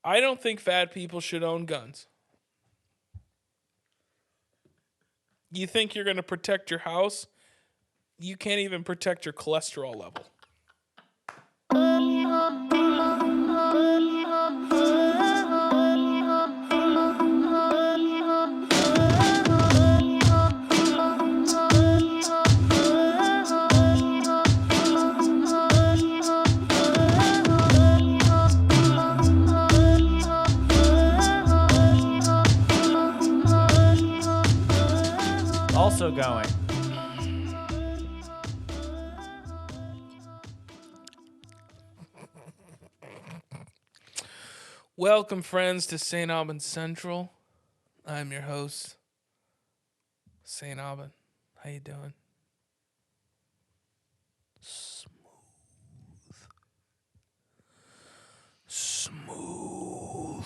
I don't think fat people should own guns. You think you're going to protect your house? You can't even protect your cholesterol level. Also going. Welcome, friends, to Saint Aubin Central. I'm your host, Saint Aubin. How you doing? Smooth.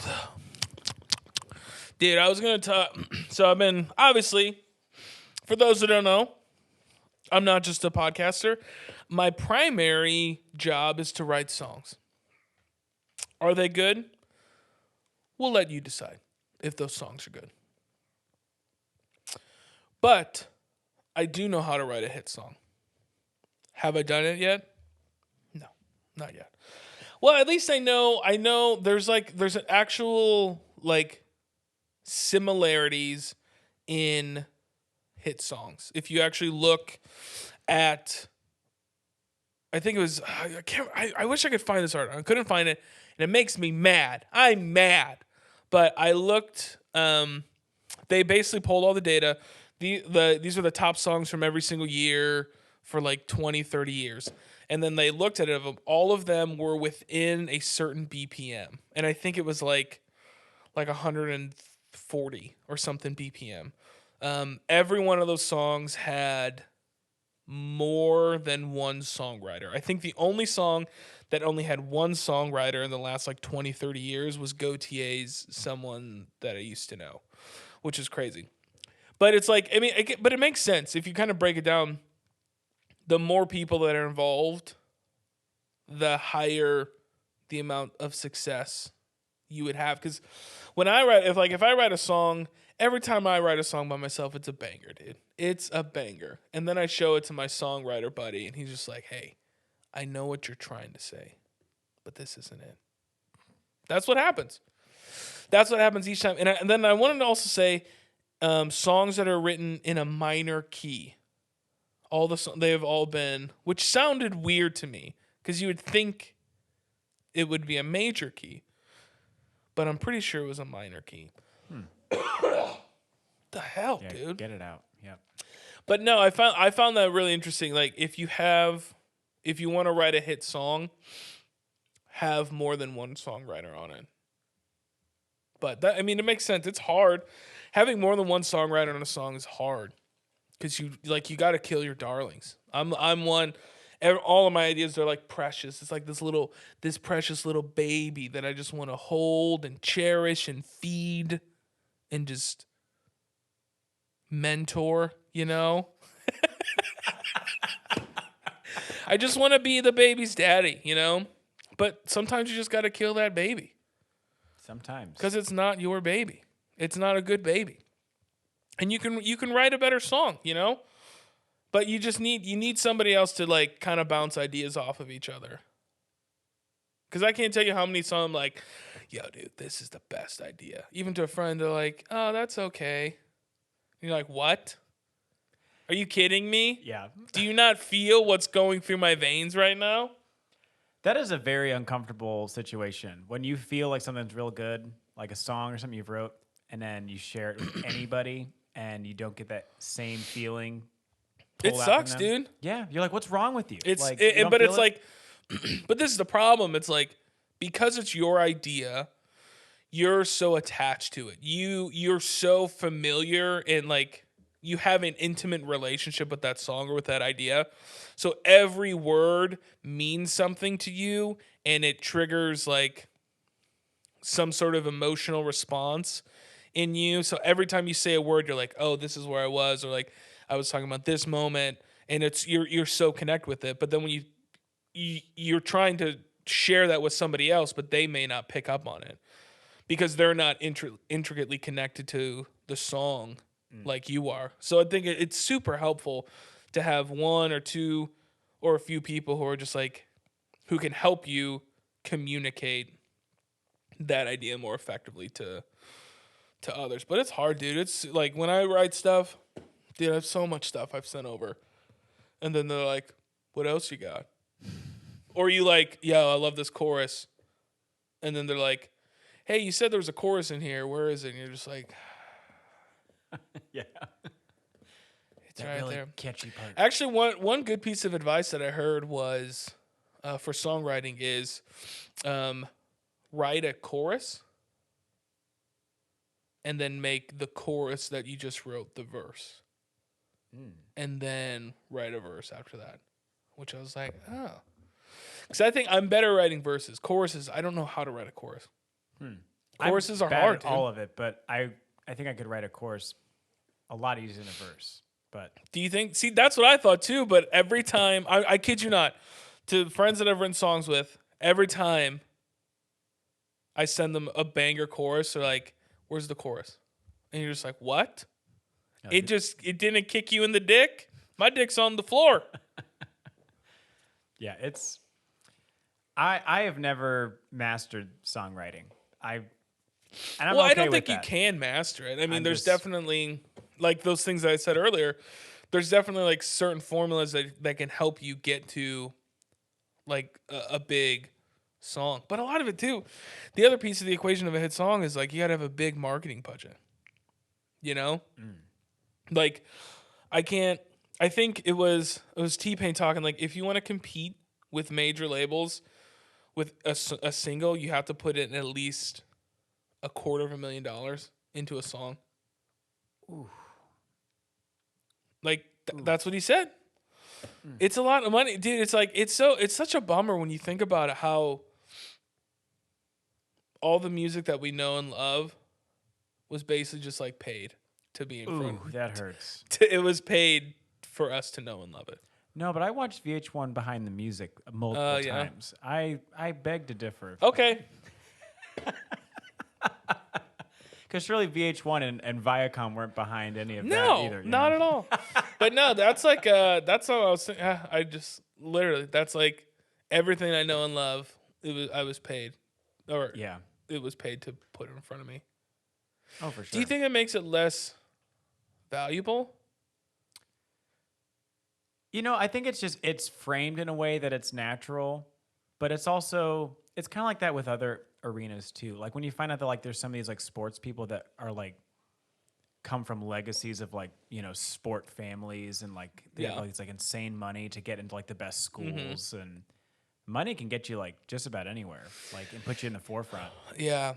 Dude, I was going to talk. So I've been, obviously, for those who don't know, I'm not just a podcaster. My primary job is to write songs. Are they good? We'll let you decide if those songs are good. But I do know how to write a hit song. Have I done it yet? No, not yet. Well, at least I know there's an actual similarities in hit songs. If you actually look at, I think it was, I wish I could find this article. I couldn't find it, and it makes me mad. I'm mad. But I looked, they basically pulled all the data. These are the top songs from every single year for like 20, 30 years. And then they looked at it, all of them were within a certain BPM. And I think it was like 140 or something BPM. Every one of those songs had more than one songwriter. I think the only song that only had one songwriter in the last 20, 30 years was Gautier's Someone That I Used to Know, which is crazy. But it's but it makes sense. If you kind of break it down, the more people that are involved, the higher the amount of success you would have. Because when I write, if I write a song, every time I write a song by myself, it's a banger, dude. It's a banger. And then I show it to my songwriter buddy, and he's just like, hey, I know what you're trying to say, but this isn't it. That's what happens. That's what happens each time. And then I wanted to also say songs that are written in a minor key. They have all been, which sounded weird to me, because you would think it would be a major key, but I'm pretty sure it was a minor key. The hell, Yeah, dude? Get it out. Yep. But no, I found that really interesting. Like if you want to write a hit song, have more than one songwriter on it. But it makes sense. It's hard. Having more than one songwriter on a song is hard. Because you got to kill your darlings. I'm one. All of my ideas are like precious. It's like this precious little baby that I just want to hold and cherish and feed and just mentor, you know? I just want to be the baby's daddy, you know? But sometimes you just got to kill that baby. Sometimes. Because it's not your baby. It's not a good baby. And you can write a better song, you know? But you need somebody else to kind of bounce ideas off of each other. Because I can't tell you how many songs I'm like, yo, dude, this is the best idea. Even to a friend, they're like, oh, that's okay. And you're like, what? Are you kidding me? Yeah. Do you not feel what's going through my veins right now? That is a very uncomfortable situation. When you feel like something's real good, like a song or something you've wrote, and then you share it with anybody, and you don't get that same feeling. It sucks, dude. Yeah, you're like, what's wrong with you? But this is the problem. It's like, because it's your idea, you're so attached to it. You're so familiar and you have an intimate relationship with that song or with that idea. So every word means something to you, and it triggers some sort of emotional response in you. So every time you say a word, you're like, oh, this is where I was, or I was talking about this moment, and you're so connected with it. But then when you're trying to share that with somebody else, but they may not pick up on it. because they're not intricately connected to the song like you are. So I think it's super helpful to have one or two or a few people who are just like, who can help you communicate that idea more effectively to others. But it's hard, dude. It's like when I write stuff, dude, I have so much stuff I've sent over. And then they're like, what else you got? Or you like, yo, I love this chorus. And then they're like, hey, you said there was a chorus in here. Where is it? And you're just like, Yeah. it's that right really there. Catchy part. Actually, one good piece of advice that I heard was for songwriting is write a chorus and then make the chorus that you just wrote the verse. And then write a verse after that. Which I was like, oh. Because I think I'm better writing verses. Choruses, I don't know how to write a chorus. Choruses are hard, dude. All of it, but I think I could write a chorus a lot easier than a verse. But do you think? See, that's what I thought too. But every time, I kid you not, to friends that I've written songs with, every time I send them a banger chorus, they're like, "Where's the chorus?" And you're just like, "What?" No, it didn't kick you in the dick. My dick's on the floor. Yeah, it's. I have never mastered songwriting. I don't think you can master it. I mean, there's definitely, like those things that I said earlier, there's definitely like certain formulas that can help you get to like a big song. But a lot of it too, the other piece of the equation of a hit song is like you got to have a big marketing budget. You know? Like I think it was T-Pain talking like if you want to compete with major labels with a single, you have to put in at least $250,000 into a song. Ooh. Like that's what he said. It's a lot of money, dude. It's like it's such a bummer when you think about it. How all the music that we know and love was basically just like paid to be in front. Ooh, that hurts. It was paid for us to know and love it. No, but I watched VH1 Behind the Music multiple times. I beg to differ. Okay. Because surely VH1 and Viacom weren't behind any of that either. No, not at all. But no, that's like that's how I was thinking. I just literally that's like everything I know and love. I was paid, or it was paid to put it in front of me. Oh, for sure. Do you think it makes it less valuable? You know, I think it's framed in a way that it's natural, but it's kind of like that with other arenas too. Like when you find out that like there's some of these like sports people that are like come from legacies of like, you know, sport families and like they have like it's like insane money to get into like the best schools and money can get you like just about anywhere, like and put you in the forefront. Yeah.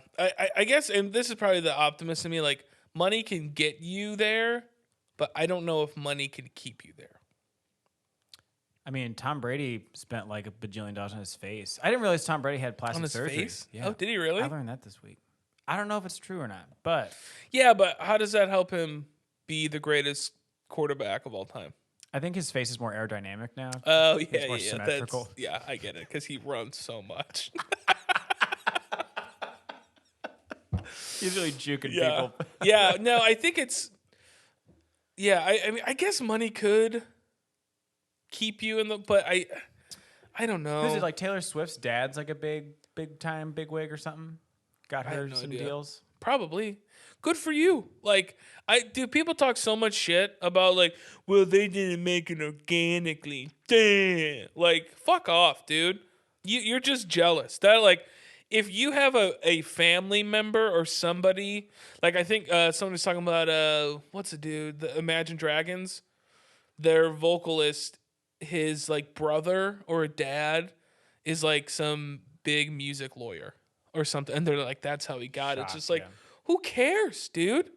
I guess, and this is probably the optimist in me, like money can get you there, but I don't know if money can keep you there. I mean, Tom Brady spent like $1 bajillion on his face. I didn't realize Tom Brady had plastic surgery. Face? Yeah. Oh, did he really? I learned that this week. I don't know if it's true or not, but yeah, but how does that help him be the greatest quarterback of all time? I think his face is more aerodynamic now. Oh, yeah, it's more yeah. symmetrical. Yeah, I get it because he runs so much. He's really juking people. Yeah, no, I think it's. Yeah, I mean, I guess money could keep you in the, but I don't know. Who's it, like Taylor Swift's dad's like a big time bigwig or something? Got her some deals. Probably. Good for you. Like people talk so much shit about like, well, they didn't make it organically. Damn. Like, fuck off, dude. You're just jealous. That like, if you have a family member or somebody, like I think somebody's talking about what's the dude? The Imagine Dragons. Their vocalist, his like brother or a dad is like some big music lawyer or something, and they're like, that's how he got it. It's just like, who cares, dude?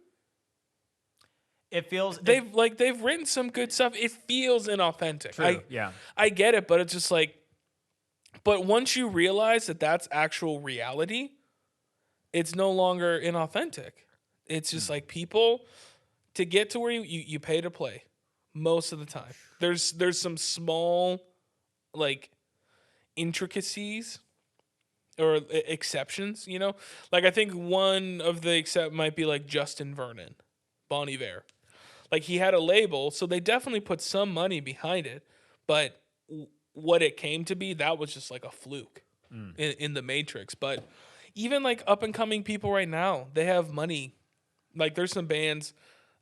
It feels they've written some good stuff. It feels inauthentic. True. I get it, but it's just like, but once you realize that that's actual reality, it's no longer inauthentic. It's just like people to get to where you pay to play. Most of the time, there's some small, like, intricacies or exceptions, you know? Like I think one of the except might be like Justin Vernon, Bon Iver. Like he had a label, so they definitely put some money behind it, but what it came to be, that was just like a fluke in the Matrix. But even like up and coming people right now, they have money. Like there's some bands,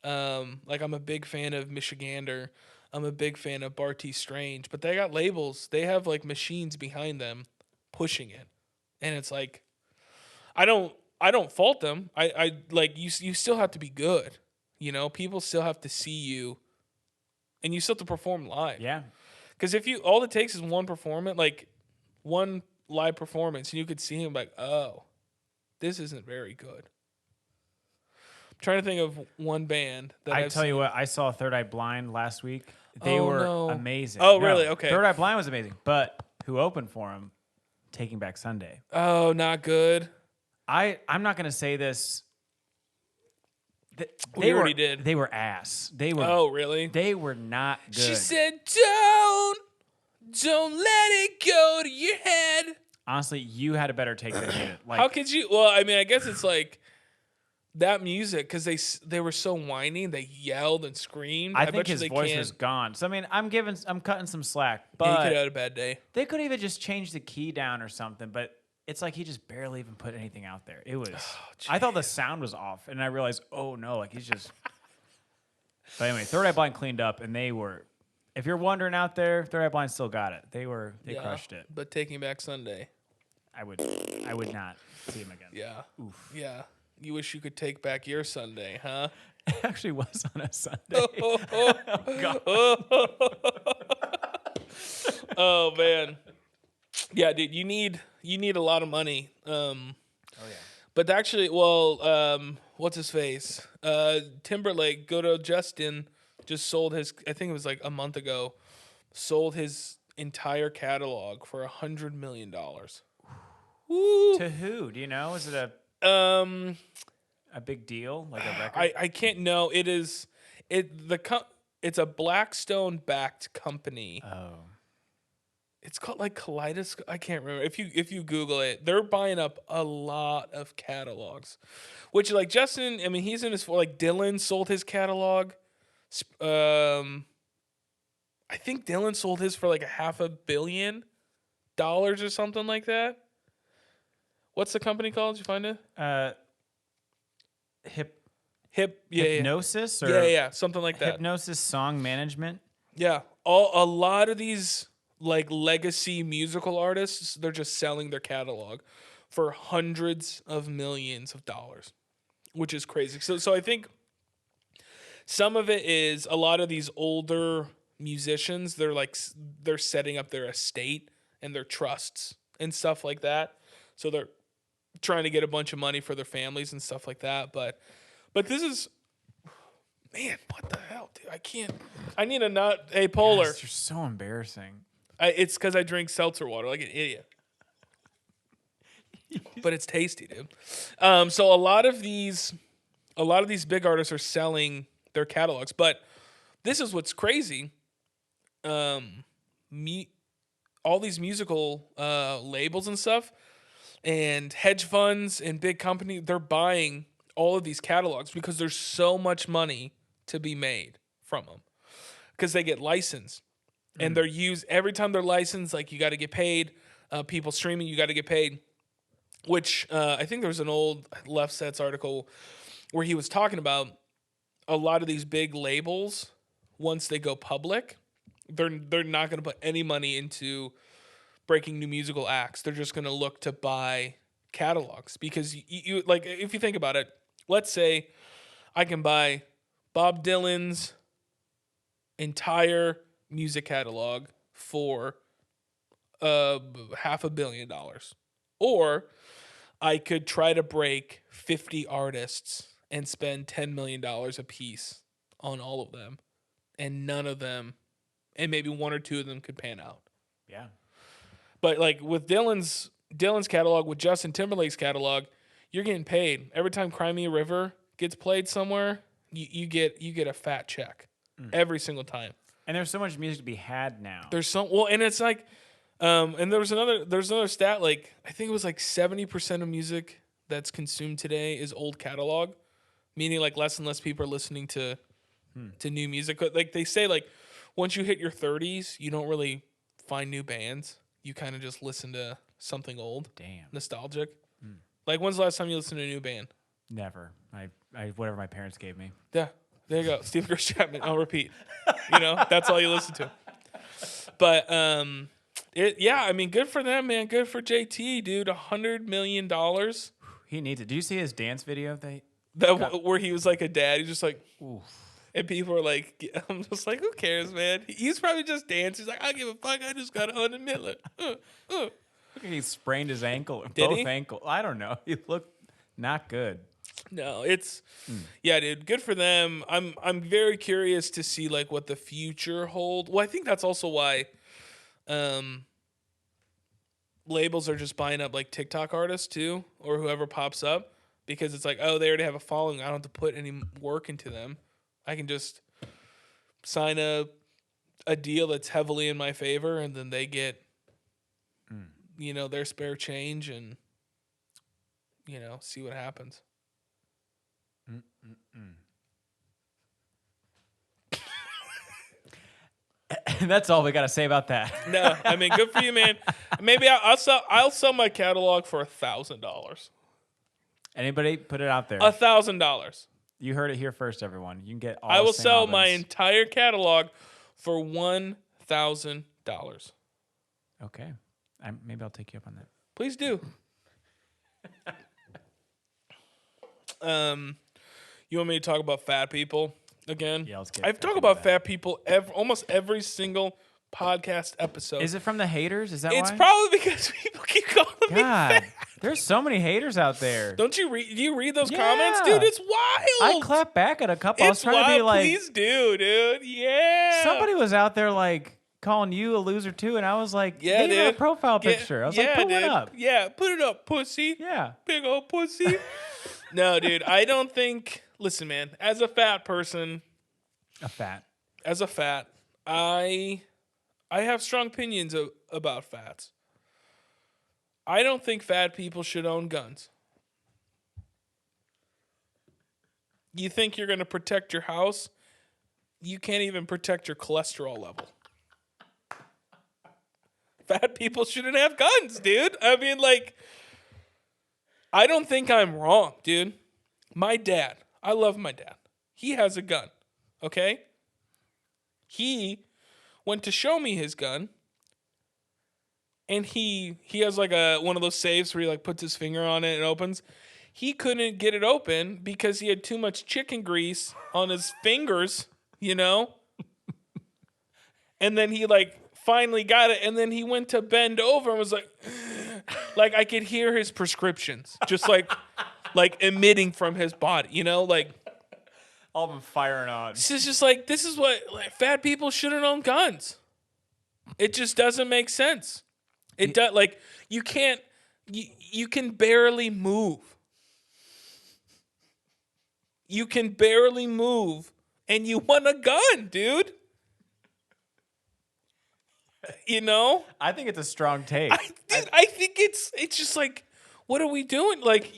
like I'm a big fan of Michigander. I'm a big fan of Barty Strange, but they got labels. They have like machines behind them pushing it. And it's like I don't fault them. I like you still have to be good. You know, people still have to see you and you still have to perform live. Yeah. Because if you all it takes is one performance, like one live performance, and you could see him like, oh, this isn't very good. I'm trying to think of one band that I I've tell you seen. what, I saw Third Eye Blind last week. They Oh, were no. amazing. Oh, really? Okay. Third Eye Blind was amazing. But who opened for him? Taking Back Sunday. Oh, not good. I'm not going to say this. We already did. They were ass. They were. Oh, really? They were not good. She said, don't let it go to your head. Honestly, you had a better take than he did. Like, How could you? Well, I mean, I guess it's like that music because they were so whiny. They yelled and screamed. I bet think you his they voice can't- was gone. So I mean, I'm cutting some slack, Yeah, he but could have had a bad day. they could even just change the key down or something. But it's like he just barely even put anything out there. It was. I thought the sound was off, and I realized, oh no, like he's just. But anyway, Third Eye Blind cleaned up, and they were. If you're wondering out there, Third Eye Blind still got it. They crushed it. But Taking Back Sunday. I would not see him again. Yeah. Oof. Yeah. You wish you could take back your Sunday, huh? It actually was on a Sunday. Oh man. Yeah, dude, you need a lot of money. Oh yeah. But actually, what's his face? Timberlake, Good Old Justin, just sold his. I think it was like a month ago. Sold his entire catalog for $100 million. Woo. To who? Do you know? Is it Um, a big deal? Like a record? I can't know. It's a Blackstone backed company. Oh. It's called like Kaleidoscope. I can't remember. If you Google it, they're buying up a lot of catalogs, which like Justin. I mean, he's in his like Dylan sold his catalog. I think Dylan sold his for like $500 million or something like that. What's the company called? Did you find it? Hypnosis or Yeah, something like that. Hypnosis Song Management. Yeah, a lot of these like legacy musical artists, they're just selling their catalog for hundreds of millions of dollars, which is crazy. So I think some of it is a lot of these older musicians, they're setting up their estate and their trusts and stuff like that. So they're trying to get a bunch of money for their families and stuff like that. But this is, man, what the hell, dude? I need a not. Hey, Polar. Gosh, you're so embarrassing. It's because I drink seltzer water like an idiot. But it's tasty, dude. So a lot of these big artists are selling their catalogs. But this is what's crazy. All these musical labels and stuff, and hedge funds and big companies, they're buying all of these catalogs because there's so much money to be made from them because they get licensed and they're used every time they're licensed. Like you got to get paid. People streaming, you got to get paid. Which I think there was an old Left Sets article where he was talking about a lot of these big labels. Once they go public, they're not going to put any money into breaking new musical acts. They're just going to look to buy catalogs because you like if you think about it, let's say I can buy Bob Dylan's entire music catalog for $500 million, or I could try to break 50 artists and spend $10 million a piece on all of them, and none of them, and maybe one or two of them could pan out. Yeah. But like with Dylan's catalog, with Justin Timberlake's catalog, you're getting paid every time Crimea River gets played somewhere. You get a fat check every single time. And there's so much music to be had now. There's and it's like And there's another stat, like I think it was like 70% of music that's consumed today is old catalog, meaning like less and less people are listening to new music. But like they say, like once you hit your 30s, you don't really find new bands. You kind of just listen to something old, Damn. nostalgic. Like when's the last time you listened to a new band? Never. I whatever my parents gave me. Yeah, there you go. Steve Chris Chapman. I'll repeat. That's all you listen to. But I mean, good for them, man. Good for JT, dude. $100 million. He needs it. Do you see his dance video? Where he was like a dad. He's just like, Oof. and people are like, I'm just like, who cares, man? He's probably just dancing. He's like, I give a fuck. I just got $100 million. He sprained his ankle. Did both he? ankle. I don't know. He looked not good. No, it's yeah, dude. Good for them. I'm very curious to see like what the future hold. Well, I think that's also why labels are just buying up like TikTok artists too, or whoever pops up, because it's like, oh, they already have a following. I don't have to put any work into them. I can just sign a deal that's heavily in my favor, and then they get their spare change, and see what happens. That's all we got to say about that. No, I mean, good for you, man. Maybe I'll sell my catalog for $1,000. Anybody put it out there. $1,000. You heard it here first, everyone. You can get all I will Saint sell my Albans. entire catalog for $1,000. Okay. Maybe I'll take you up on that. Please do. You want me to talk about fat people again? Yeah, let's get I've back talked into about that. fat people almost every single podcast episode. Is it from the haters? Is that It's why? probably because people keep calling me God, fat. there's so many haters out there. Don't you read? Do you read those Yeah. comments, dude? It's I wild. clap back at a couple. I was It's trying to be wild. like, Please do, dude. Yeah. somebody was out there like calling you a loser too, and I was like, Yeah, they have a dude. profile Yeah, picture. I was yeah, like, put dude. one up. Yeah, put it up, pussy. Yeah. Big old pussy. No, dude. I don't think. Listen, man. As a fat person, A fat. I have strong opinions about fats. I don't think fat people should own guns. You think you're going to protect your house? You can't even protect your cholesterol level. Fat people shouldn't have guns, dude. I mean, like, I don't think I'm wrong, dude. My dad, I love my dad. He has a gun, okay? He went to show me his gun, and he has like one of those safes where he like puts his finger on it and opens. He couldn't get it open because he had too much chicken grease on his fingers, And then he like finally got it, and then he went to bend over and was like I could hear his prescriptions just like emitting from his body, like. All of them firing on. This is just like, this is what fat people shouldn't own guns. It just doesn't make sense. It does, like, you can't, you can barely move. You can barely move, and you want a gun, dude. I think it's a strong take. I think it's just like, what are we doing? Like,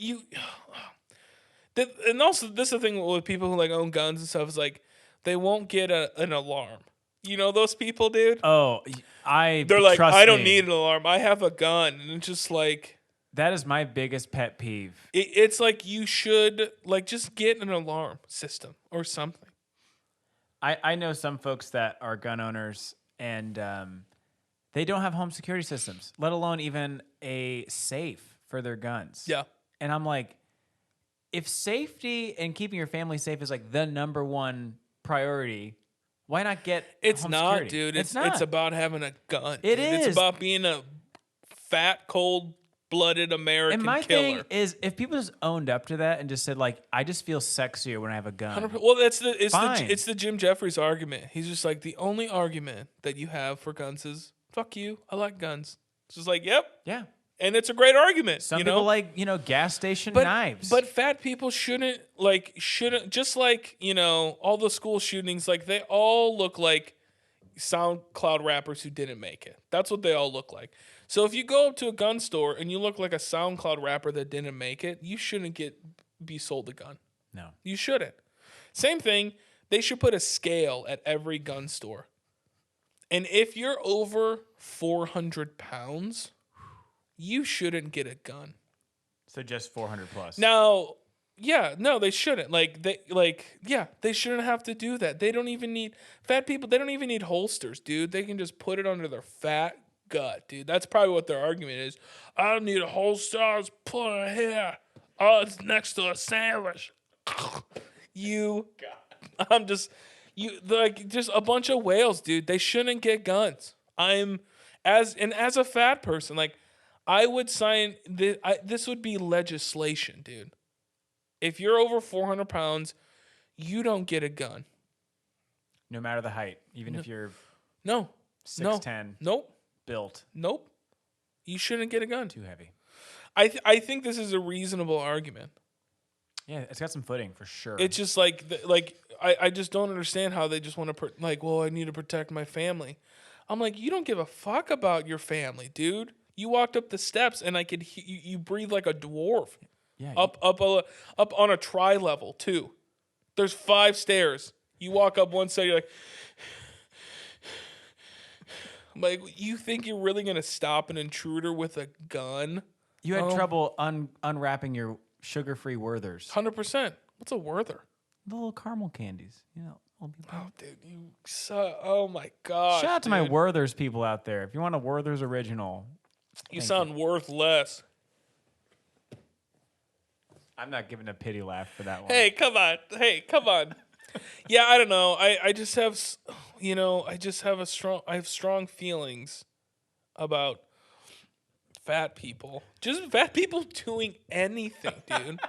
and also, this is the thing with people who like own guns and stuff, is like they won't get an alarm. Those people, dude. Oh, They're like, trust I don't me. need an alarm. I have a gun, and it's just like That is my biggest pet peeve. it's like you should like just get an alarm system or something. I know some folks that are gun owners, and they don't have home security systems, let alone even a safe for their guns. Yeah. And I'm like, if safety and keeping your family safe is like the number one priority, why not get It's home not, security? dude. It's not. It's about having a gun. It dude. is. It's about being a fat, cold-blooded American And my killer. thing is, if people just owned up to that and just said like, I just feel sexier when I have a gun. 100%. Well, Fine. it's the Jim Jeffries argument. He's just like, the only argument that you have for guns is fuck you. I like guns. It's just like, yep. Yeah. And it's a great argument. Some people like, gas station knives. But fat people shouldn't just like, all the school shootings, like they all look like SoundCloud rappers who didn't make it. That's what they all look like. So if you go up to a gun store and you look like a SoundCloud rapper that didn't make it, you shouldn't be sold a gun. No. You shouldn't. Same thing, they should put a scale at every gun store. And if you're over 400 pounds, you shouldn't get a gun. So just 400 plus. Now, yeah, no, they shouldn't. They shouldn't have to do that. They don't even need fat people. They don't even need holsters, dude. They can just put it under their fat gut, dude. That's probably what their argument is. I don't need a holster. I'll just put it here. Oh, it's next to a sandwich. Just a bunch of whales, dude. They shouldn't get guns. As a fat person, like, I would sign this. This would be legislation, dude. If you're over 400 pounds, you don't get a gun. No matter the height, even if you're 6'10". Nope. Built. Nope. You shouldn't get a gun. Too heavy. I think this is a reasonable argument. Yeah, it's got some footing for sure. It's just I just don't understand how they just want to I need to protect my family. I'm like, you don't give a fuck about your family, dude. You walked up the steps and I could you breathe like a dwarf. Yeah. Up on a tri-level too. There's 5 stairs. You walk up one side, you're like, I'm like, you think you're really gonna stop an intruder with a gun? You had trouble unwrapping your sugar-free Werthers. 100%. What's a Werther? The little caramel candies, you know. Oh, dude, oh my gosh. Shout out to my Werthers people out there. If you want a Werthers original, you sound worthless. I'm not giving a pity laugh for that one. Hey, come on. Yeah, I don't know. I just have, I have strong feelings about fat people. Just fat people doing anything, dude.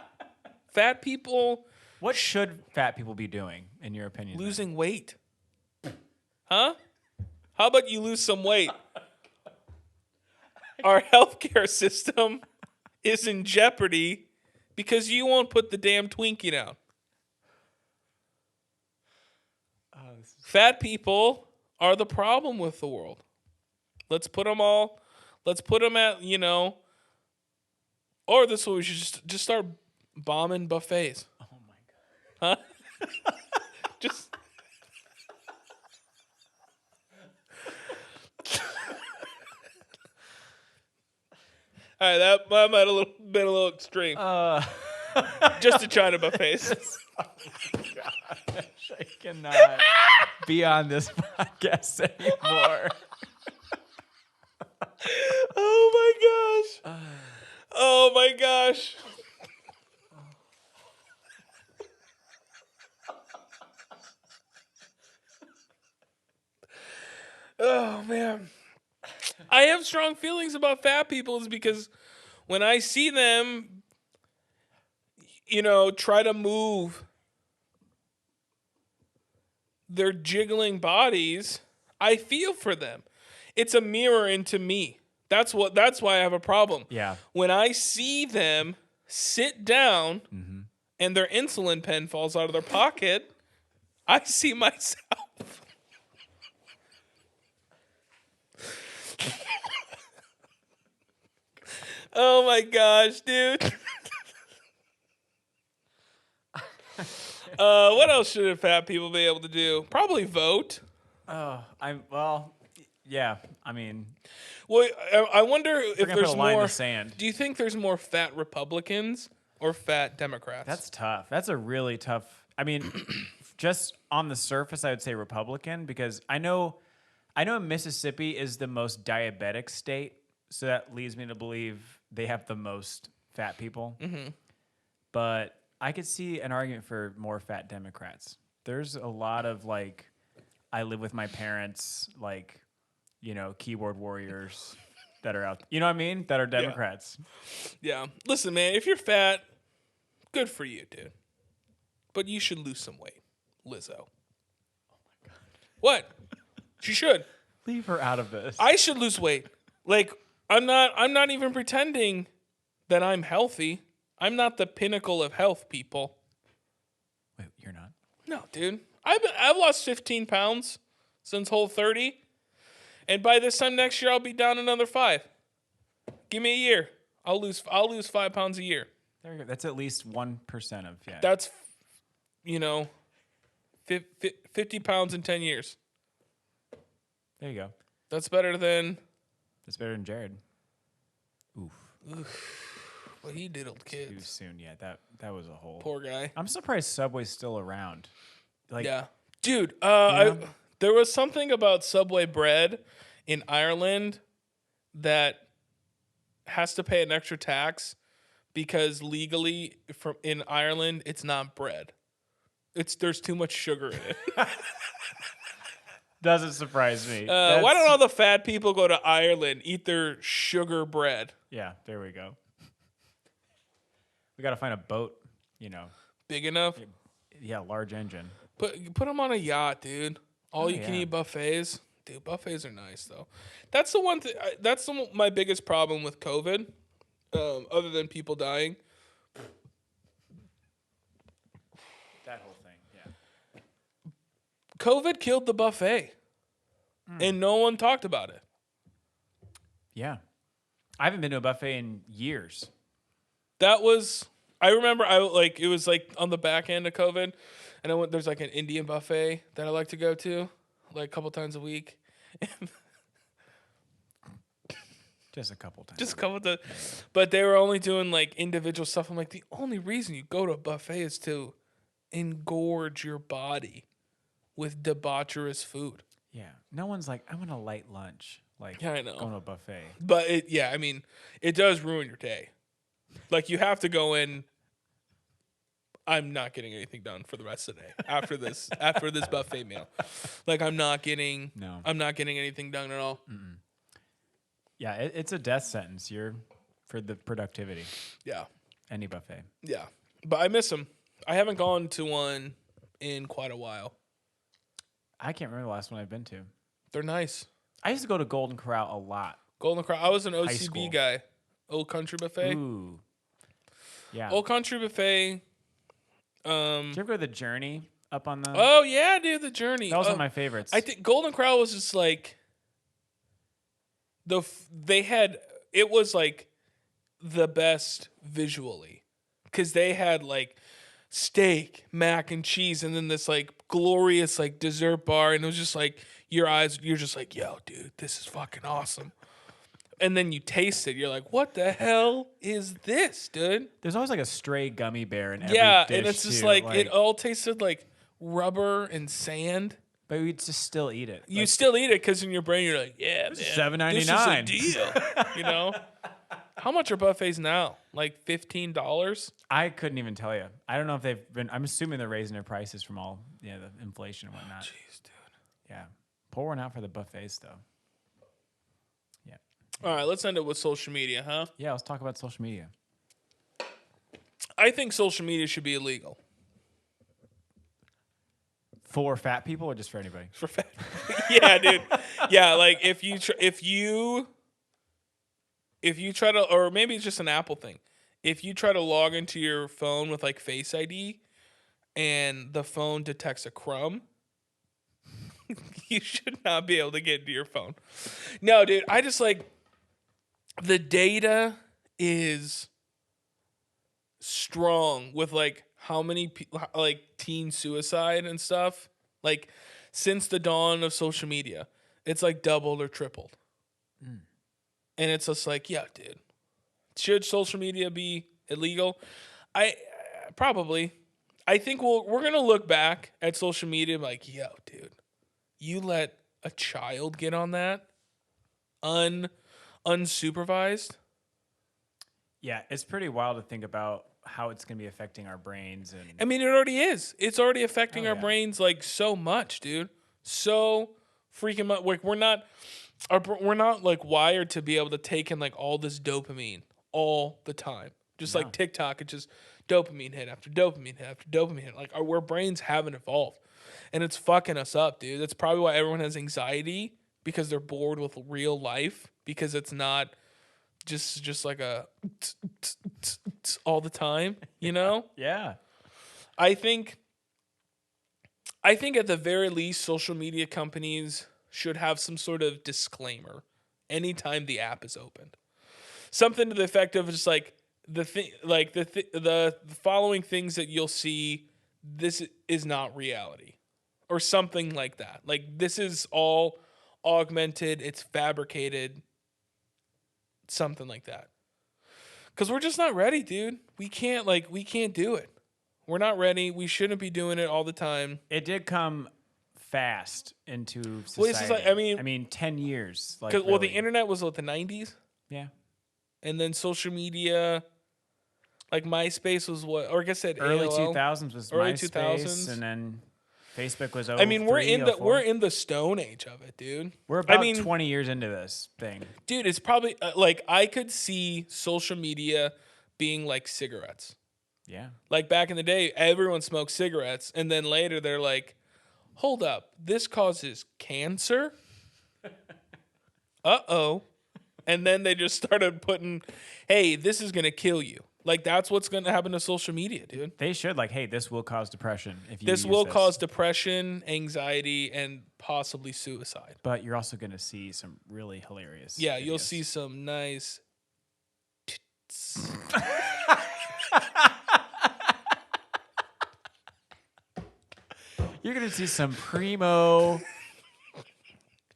Fat people. What should fat people be doing, in your opinion? Losing weight. Huh? How about you lose some weight? Our healthcare system is in jeopardy because you won't put the damn Twinkie down. Fat people are the problem with the world. Let's put them at, or this is what we should just start bombing buffets. Oh my God. Huh? Just. All right, that might have been a little extreme. Just to China buffets. Oh my gosh, I cannot be on this podcast anymore. Oh my gosh. Oh my gosh. Oh man. I have strong feelings about fat people is because when I see them, try to move their jiggling bodies, I feel for them. It's a mirror into me. That's why I have a problem. Yeah. When I see them sit down and their insulin pen falls out of their pocket, I see myself. Oh my gosh, dude. What else should fat people be able to do? Probably vote. Yeah. I mean, well, I wonder if there's put a line in more. the sand. Do you think there's more fat Republicans or fat Democrats? That's tough. That's a really tough. I mean, just on the surface, I would say Republican because I know Mississippi is the most diabetic state, so that leads me to believe they have the most fat people. Mm-hmm. But I could see an argument for more fat Democrats. There's a lot of I live with my parents, keyboard warriors that are out. You know what I mean? That are Democrats. Yeah. Listen, man, if you're fat, good for you, dude. But you should lose some weight, Lizzo. Oh my God. What? She should. Leave her out of this. I should lose weight. I'm not even pretending that I'm healthy. I'm not the pinnacle of health, people. Wait, you're not? No, dude. I've lost 15 pounds since Whole30. And by this time next year, I'll be down another 5. Give me a year. I'll lose 5 pounds a year. There you go. That's at least 1% of That's, 50 pounds in 10 years. There you go. That's better than Jared. Oof. Well, he diddled kids. Too soon. Yeah, that was a hole. Poor guy. I'm surprised Subway's still around. Like, Yeah. Dude, Yeah. there was something about Subway bread in Ireland that has to pay an extra tax because legally in Ireland it's not bread. There's too much sugar in it. doesn't surprise me. Why don't all the fat people go to Ireland, eat their sugar bread? Yeah, there we go. We got to find a boat, Big enough? Yeah, large engine. Put them on a yacht, dude. All you can eat buffets. Dude, buffets are nice though. That's the one thing. That's my biggest problem with COVID, other than people dying. That whole thing, yeah. COVID killed the buffet, and no one talked about it. Yeah. I haven't been to a buffet in years. I remember it was like on the back end of COVID, and there's like an Indian buffet that I like to go to like a couple times a week. Just a couple times. Just a couple times. But they were only doing like individual stuff. I'm like, the only reason you go to a buffet is to engorge your body with debaucherous food. Yeah. No one's like, I want a light lunch. Like, Yeah, I know. going to a buffet. But it does ruin your day. Like, you have to go in. I'm not getting anything done for the rest of the day after this buffet meal. Like, I'm not getting anything done at all. Mm-mm. Yeah, it's a death sentence. You're for the productivity. Yeah. Any buffet. Yeah. But I miss them. I haven't gone to one in quite a while. I can't remember the last one I've been to. They're nice. I used to go to Golden Corral a lot. Golden Corral. I was an High school. OCB guy. Old Country Buffet. Ooh. Yeah. Old Country Buffet. Did you ever go to the Journey up on the? Oh yeah, dude, the Journey. That was one of my favorites. I think Golden Corral was just like it was like the best visually because they had like steak, mac and cheese, and then this like glorious like dessert bar, and it was just like you're just like, yo, dude, this is fucking awesome. And then you taste it, you're like, what the hell is this, dude? There's always like a stray gummy bear in every Yeah, dish and it's just too. like it all tasted like rubber and sand. But we'd just still eat it. You still eat it because in your brain you're like, yeah, man, $7.99. This is a deal. How much are buffets now? Like $15? I couldn't even tell you. I don't know if they've been. I'm assuming they're raising their prices from all the inflation and whatnot. Jeez, dude. Yeah, pour one out for the buffets though. Yeah. All right, let's end it with social media, huh? Yeah, let's talk about social media. I think social media should be illegal. For fat people or just for anybody? For fat. Yeah, dude. Yeah, like if you try to, or maybe it's just an Apple thing. If you try to log into your phone with like Face ID and the phone detects a crumb, you should not be able to get into your phone. No, dude, I just like the data is strong with like how many like teen suicide and stuff. Like since the dawn of social media, it's like doubled or tripled. And it's just like, yeah, dude. Should social media be illegal? Probably. I think we're gonna look back at social media and be like, yo, dude, you let a child get on that unsupervised. Yeah, it's pretty wild to think about how it's gonna be affecting our brains. And I mean, it already is. It's already affecting our brains like so much, dude. So freaking much. Like we're not like wired to be able to take in like all this dopamine all the time. Just like TikTok, it's just dopamine hit after dopamine hit after dopamine hit. Like our brains haven't evolved, and it's fucking us up, dude. That's probably why everyone has anxiety because they're bored with real life because it's not just like a all the time, you know? Yeah. I think I think at the very least, social media companies should have some sort of disclaimer anytime the app is opened. Something to the effect of just like the following things that you'll see. This is not reality, or something like that. Like this is all augmented. It's fabricated. Something like that. Because we're just not ready, dude. We can't do it. We're not ready. We shouldn't be doing it all the time. It did come fast into society. Well, it's just like, I mean, 10 years. Like, well, the really. internet was what, the 90s? Yeah. And then social media, like MySpace was what, or I guess it Early AOL. 2000s was Early MySpace, 2000s. and then Facebook was I mean, we're in the 04. we're in the stone age of it, dude. We're about 20 years into this thing. Dude, it's probably like I could see social media being like cigarettes. Yeah. Like back in the day, everyone smoked cigarettes, and then later they're like, "Hold up, this causes cancer." Uh-oh. And then they just started putting, "Hey, this is going to kill you." Like that's what's going to happen to social media, dude. They should like, "Hey, this will cause depression if you This use will this." cause depression, anxiety, and possibly suicide. But you're also going to see some really hilarious Yeah, you'll videos. see some nice tits. You're going to see some primo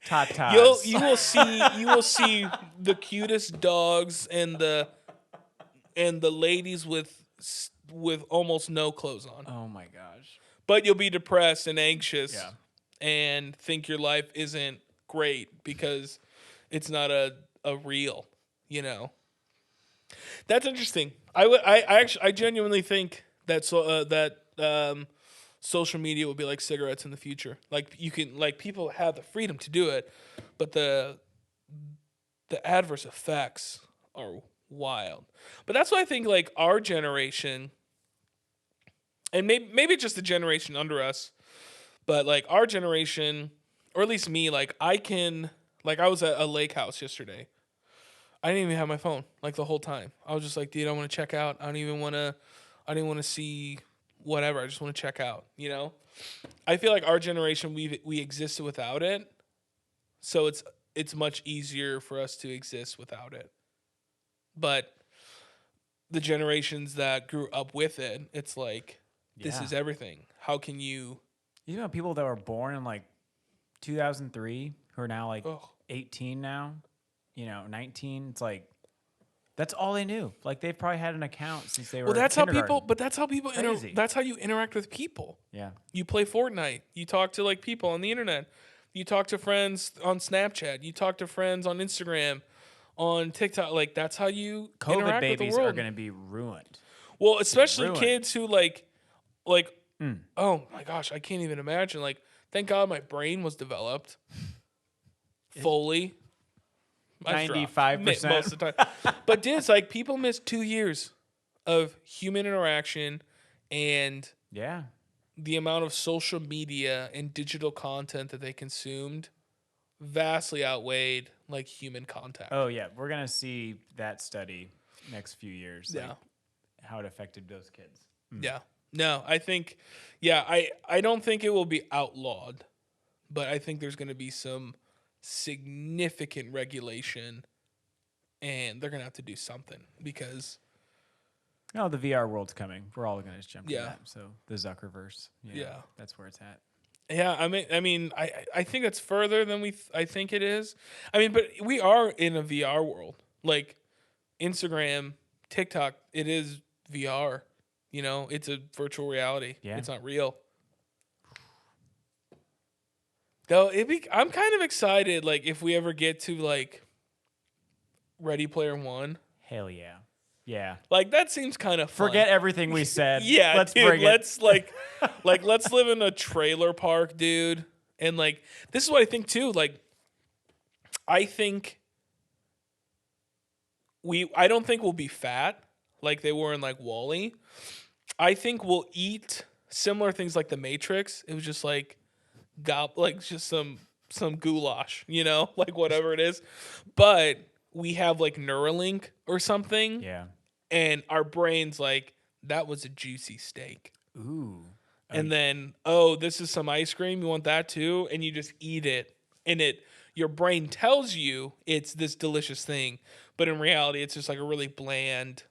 tatas. You will see the cutest dogs and the ladies with almost no clothes on. Oh my gosh. But you'll be depressed and anxious, Yeah. and think your life isn't great because it's not a real, you know. That's interesting. I genuinely think that social media will be like cigarettes in the future. Like you can, like, people have the freedom to do it, but the adverse effects are wild. But that's why I think like our generation, and maybe just the generation under us, but like our generation, or at least me, like I was at a lake house yesterday. I didn't even have my phone like the whole time. I was just like, dude, I want to check out. I didn't want to see whatever. I just want to check out, you know? I feel like our generation, we existed without it. So it's much easier for us to exist without it. But the generations that grew up with it, it's like, this is everything. How can you... You know, people that were born in like 2003 who are now like Ugh. 18 now, 19. It's like, that's all they knew. Like they've probably had an account since they were Well, that's how kindergarten. people, but that's how people, Crazy. that's how you interact with people. Yeah. You play Fortnite. You talk to like people on the internet. You talk to friends on Snapchat. You talk to friends on Instagram, on TikTok. Like that's how you COVID interact with the babies world. are going to be ruined. Well, especially ruined. kids who like, oh my gosh, I can't even imagine. Like, thank God my brain was developed fully. Mine's dropped 95%. most of the time. But dude, it's like people miss 2 years of human interaction, and Yeah. the amount of social media and digital content that they consumed vastly outweighed like human contact. Oh yeah, we're going to see that study next few years. Yeah. Like how it affected those kids. Yeah. No, I think, I don't think it will be outlawed, but I think there's going to be some significant regulation, and they're going to have to do something because... Oh, the VR world's coming. We're all going to just jump to Yeah. that. So the Zuckerverse. Yeah. That's where it's at. Yeah, I think it's further than I think it is. I mean, but we are in a VR world. Like Instagram, TikTok, it is VR. You know, it's a virtual reality. Yeah. It's not real. Though I'm kind of excited. Like if we ever get to like Ready Player One, Hell yeah. Yeah. like that seems kind of fun. Forget everything we said. Yeah, let's dude, bring let's let's live in a trailer park, dude. And like this is what I think too. Like I don't think we'll be fat like they were in like Wall-E. I think we'll eat similar things like the Matrix. It was just like just some goulash, you know, like whatever it is. But we have like Neuralink or something. Yeah. And our brain's like, that was a juicy steak. Ooh. And then, oh, this is some ice cream. You want that too? And you just eat it. And your brain tells you it's this delicious thing. But in reality, it's just like a really bland,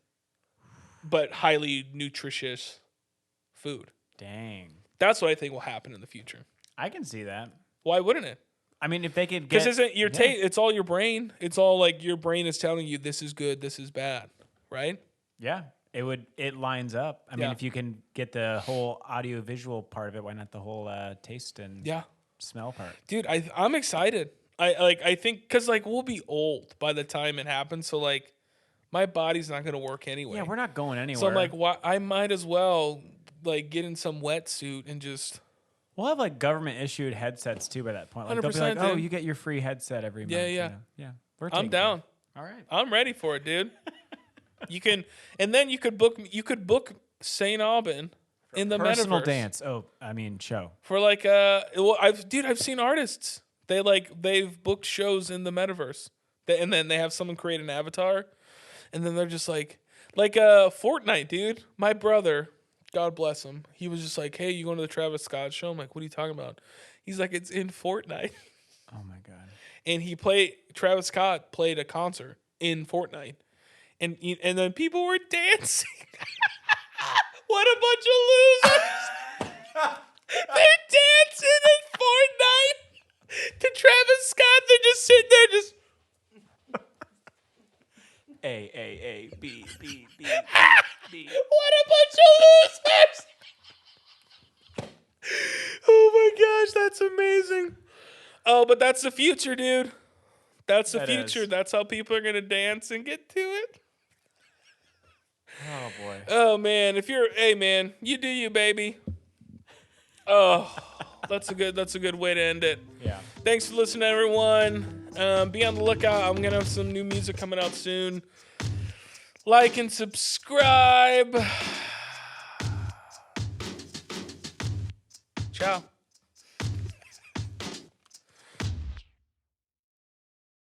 but highly nutritious food. Dang. That's what I think will happen in the future. I can see that. Why wouldn't it? I mean, if they could get... Because isn't your it's all your brain. It's all like your brain is telling you this is good, this is bad, right? Yeah. It lines up. I mean, if you can get the whole audio visual part of it, why not the whole taste and smell part? Dude, I'm excited. I think because like we'll be old by the time it happens, so like my body's not gonna work anyway. Yeah, we're not going anywhere. So I'm like, why? I might as well like get in some wetsuit and just. We'll have like government issued headsets too by that point. Like they'll be like, oh, you get your free headset every month. Yeah. I'm down. All right, I'm ready for it, dude. You can, and then you could book Saint Aubin in the personal metaverse. dance. Oh, I mean show For like I've seen artists. They've booked shows in the metaverse. And then they have someone create an avatar, and then they're just like Fortnite, dude. My brother, God bless him, he was just like, hey, you going to the Travis Scott show? I'm like, what are you talking about? He's like, it's in Fortnite. Oh my god. And Travis Scott played a concert in Fortnite. And then people were dancing. What a bunch of losers. They're dancing in Fortnite to Travis Scott. They're just sitting there just. A, B, B, B, B. What a bunch of losers. Oh my gosh, that's amazing. Oh, but that's the future, dude. That's the future. Is. That's how people are going to dance and get to it. Oh boy. Oh man, hey man, you do you, baby. Oh, that's a good way to end it. Yeah. Thanks for listening, everyone. Be on the lookout. I'm gonna have some new music coming out soon. Like and subscribe. Ciao.